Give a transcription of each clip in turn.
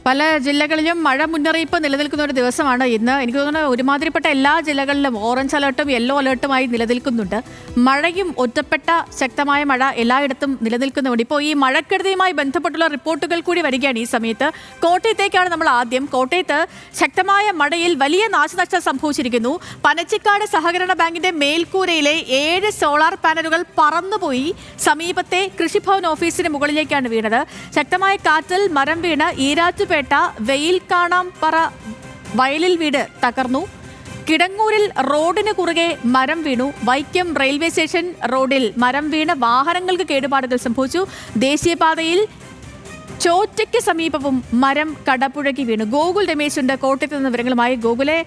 പല ജില്ലകളിലും മഴ മുന്നറിയിപ്പ് നിലനിൽക്കുന്ന ഒരു ദിവസമാണ് ഇന്ന്. എനിക്ക് തോന്നുന്നു ഒരുമാതിരിപ്പെട്ട എല്ലാ ജില്ലകളിലും ഓറഞ്ച് അലേർട്ടും യെല്ലോ അലേർട്ടുമായി നിലനിൽക്കുന്നുണ്ട്. മഴയും ഒറ്റപ്പെട്ട ശക്തമായ മഴ എല്ലായിടത്തും നിലനിൽക്കുന്നുണ്ട്. ഇപ്പോൾ ഈ മഴക്കെടുതിയുമായി ബന്ധപ്പെട്ടുള്ള റിപ്പോർട്ടുകൾ കൂടി വരികയാണ് ഈ സമയത്ത്. കോട്ടയത്തേക്കാണ് നമ്മൾ ആദ്യം. കോട്ടയത്ത് ശക്തമായ മഴയിൽ വലിയ നാശനഷ്ടം സംഭവിച്ചിരിക്കുന്നു. പനച്ചിക്കാട് സഹകരണ ബാങ്കിന്റെ മേൽക്കൂരയിലെ 7 സോളാർ പാനലുകൾ പറന്നുപോയി സമീപത്തെ കൃഷിഭവൻ ഓഫീസിന് മുകളിലേക്കാണ് വീണത്. ശക്തമായ കാറ്റിൽ മരം വീണ് ഈരാറ്റുപേട്ട വെയിൽ കാണാംപറ വയലിൽ വീട് തകർന്നു. കിടങ്ങൂരിൽ റോഡിന് കുറുകെ മരം വീണു. വൈക്കം റെയിൽവേ സ്റ്റേഷൻ റോഡിൽ മരം വീണ് വാഹനങ്ങൾക്ക് കേടുപാടുകൾ സംഭവിച്ചു. ദേശീയപാതയിൽ ചോറ്റയ്ക്ക് സമീപവും മരം കടപുഴകി വീണു. ഗോകുൽ രമേശ് ഉണ്ട് കോട്ടയത്ത് നിന്ന് വിവരങ്ങളുമായി. ഗോകുലെ,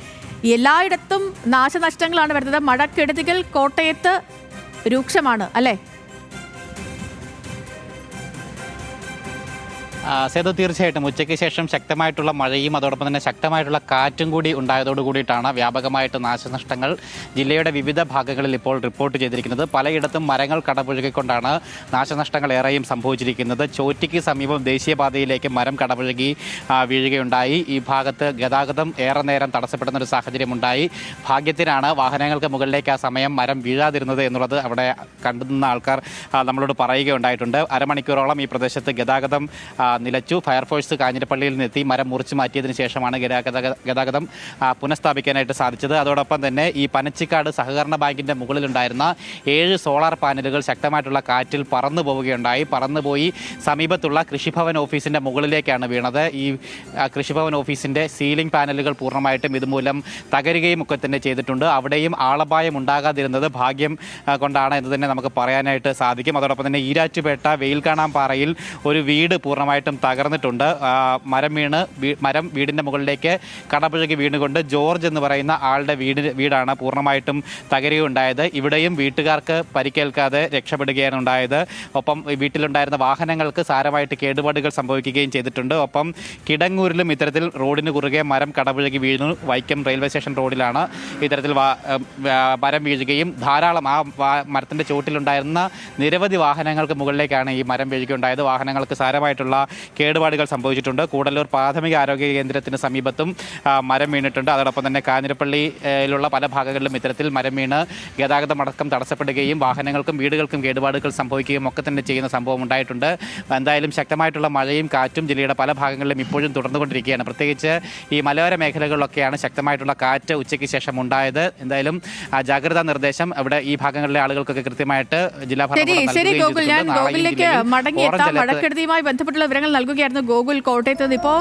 എല്ലായിടത്തും നാശനഷ്ടങ്ങളാണ് വരുന്നത്. മഴക്കെടുതികൾ കോട്ടയത്ത് രൂക്ഷമാണ് അല്ലേ? സേതു, തീർച്ചയായിട്ടും ഉച്ചയ്ക്ക് ശേഷം ശക്തമായിട്ടുള്ള മഴയും അതോടൊപ്പം തന്നെ ശക്തമായിട്ടുള്ള കാറ്റും കൂടി ഉണ്ടായതോടു കൂടിയിട്ടാണ് വ്യാപകമായിട്ട് നാശനഷ്ടങ്ങൾ ജില്ലയുടെ വിവിധ ഭാഗങ്ങളിൽ ഇപ്പോൾ റിപ്പോർട്ട് ചെയ്തിരിക്കുന്നത്. പലയിടത്തും മരങ്ങൾ കടപുഴകിക്കൊണ്ടാണ് നാശനഷ്ടങ്ങൾ ഏറെയും സംഭവിച്ചിരിക്കുന്നത്. ചോറ്റയ്ക്ക് സമീപം ദേശീയപാതയിലേക്ക് മരം കടപുഴകി വീഴുകയുണ്ടായി. ഈ ഭാഗത്ത് ഗതാഗതം ഏറെ നേരം തടസ്സപ്പെടുന്ന ഒരു സാഹചര്യമുണ്ടായി. ഭാഗ്യത്തിനാണ് വാഹനങ്ങൾക്ക് മുകളിലേക്ക് ആ സമയം മരം വീഴാതിരുന്നത് എന്നുള്ളത് അവിടെ കണ്ടുനിന്ന ആൾക്കാർ നമ്മളോട് പറയുകയുണ്ടായിട്ടുണ്ട്. അരമണിക്കൂറോളം ഈ പ്രദേശത്ത് ഗതാഗതം നിലച്ചു. ഫയർഫോഴ്സ് കാഞ്ഞിരപ്പള്ളിയിൽ നിന്നെത്തി മരം മുറിച്ചു മാറ്റിയതിനു ശേഷമാണ് ഗതാഗതം പുനഃസ്ഥാപിക്കാനായിട്ട് സാധിച്ചത്. അതോടൊപ്പം തന്നെ ഈ പനച്ചിക്കാട് സഹകരണ ബാങ്കിൻ്റെ മുകളിലുണ്ടായിരുന്ന 7 സോളാർ പാനലുകൾ ശക്തമായിട്ടുള്ള കാറ്റിൽ പറന്നു പോവുകയുണ്ടായി. പറന്നുപോയി സമീപത്തുള്ള കൃഷിഭവൻ ഓഫീസിൻ്റെ മുകളിലേക്കാണ് വീണത്. ഈ കൃഷിഭവൻ ഓഫീസിൻ്റെ സീലിംഗ് പാനലുകൾ പൂർണ്ണമായിട്ടും ഇതുമൂലം തകരുകയും ഒക്കെ തന്നെ ചെയ്തിട്ടുണ്ട്. അവിടെയും ആളപായം ഉണ്ടാകാതിരുന്നത് ഭാഗ്യം കൊണ്ടാണ് എന്ന് തന്നെ നമുക്ക് പറയാനായിട്ട് സാധിക്കും. അതോടൊപ്പം തന്നെ ഈരാറ്റുപേട്ട വെയിൽ കാണാംപാറയിൽ ഒരു വീട് പൂർണ്ണമായിട്ടും തകർന്നിട്ടുണ്ട്. മരം വീടിൻ്റെ മുകളിലേക്ക് കടപുഴകി വീണുകൊണ്ട് ജോർജ് എന്ന് പറയുന്ന ആളുടെ വീടാണ് പൂർണ്ണമായിട്ടും തകരുകയുണ്ടായത്. ഇവിടെയും വീട്ടുകാർക്ക് പരിക്കേൽക്കാതെ രക്ഷപ്പെടുകയാണ് ഉണ്ടായത്. ഒപ്പം വീട്ടിലുണ്ടായിരുന്ന വാഹനങ്ങൾക്ക് സാരമായിട്ട് കേടുപാടുകൾ സംഭവിക്കുകയും ചെയ്തിട്ടുണ്ട്. ഒപ്പം കിടങ്ങൂരിലും ഇത്തരത്തിൽ റോഡിന് കുറുകെ മരം കടപുഴകി വീണു. വൈക്കം റെയിൽവേ സ്റ്റേഷൻ റോഡിലാണ് ഇത്തരത്തിൽ മരം വീഴുകയും ധാരാളം ആ മരത്തിൻ്റെ ചുവട്ടിലുണ്ടായിരുന്ന നിരവധി വാഹനങ്ങൾക്ക് മുകളിലേക്കാണ് ഈ മരം വീഴുകയുണ്ടായത്. വാഹനങ്ങൾക്ക് സാരമായിട്ടുള്ള കേടുപാടുകൾ സംഭവിച്ചിട്ടുണ്ട്. കൂടല്ലൂർ പ്രാഥമിക ആരോഗ്യ കേന്ദ്രത്തിന് സമീപത്തും മരം വീണിട്ടുണ്ട്. അതോടൊപ്പം തന്നെ കാഞ്ഞിരപ്പള്ളിയിലുള്ള പല ഭാഗങ്ങളിലും ഇത്തരത്തിൽ മരം വീണ് ഗതാഗതം അടക്കം തടസ്സപ്പെടുകയും വാഹനങ്ങൾക്കും വീടുകൾക്കും കേടുപാടുകൾ സംഭവിക്കുകയും ഒക്കെ തന്നെ ചെയ്യുന്ന സംഭവം ഉണ്ടായിട്ടുണ്ട്. എന്തായാലും ശക്തമായിട്ടുള്ള മഴയും കാറ്റും ജില്ലയുടെ പല ഭാഗങ്ങളിലും ഇപ്പോഴും തുടർന്നുകൊണ്ടിരിക്കുകയാണ്. പ്രത്യേകിച്ച് ഈ മലയോര മേഖലകളിലൊക്കെയാണ് ശക്തമായിട്ടുള്ള കാറ്റ് ഉച്ചയ്ക്ക് ശേഷം ഉണ്ടായത്. എന്തായാലും ജാഗ്രതാ നിർദ്ദേശം ഇവിടെ ഈ ഭാഗങ്ങളിലെ ആളുകൾക്കൊക്കെ കൃത്യമായിട്ട് ജില്ലാ ഭരണകൂടം മടങ്ങിയെത്താം. മഴക്കെടുതിയുമായി ബന്ധപ്പെട്ടുള്ള വിവരങ്ങൾ നൽകുകയായിരുന്നു ഗോകുൽ കോട്ടയത്ത്. ഇപ്പോൾ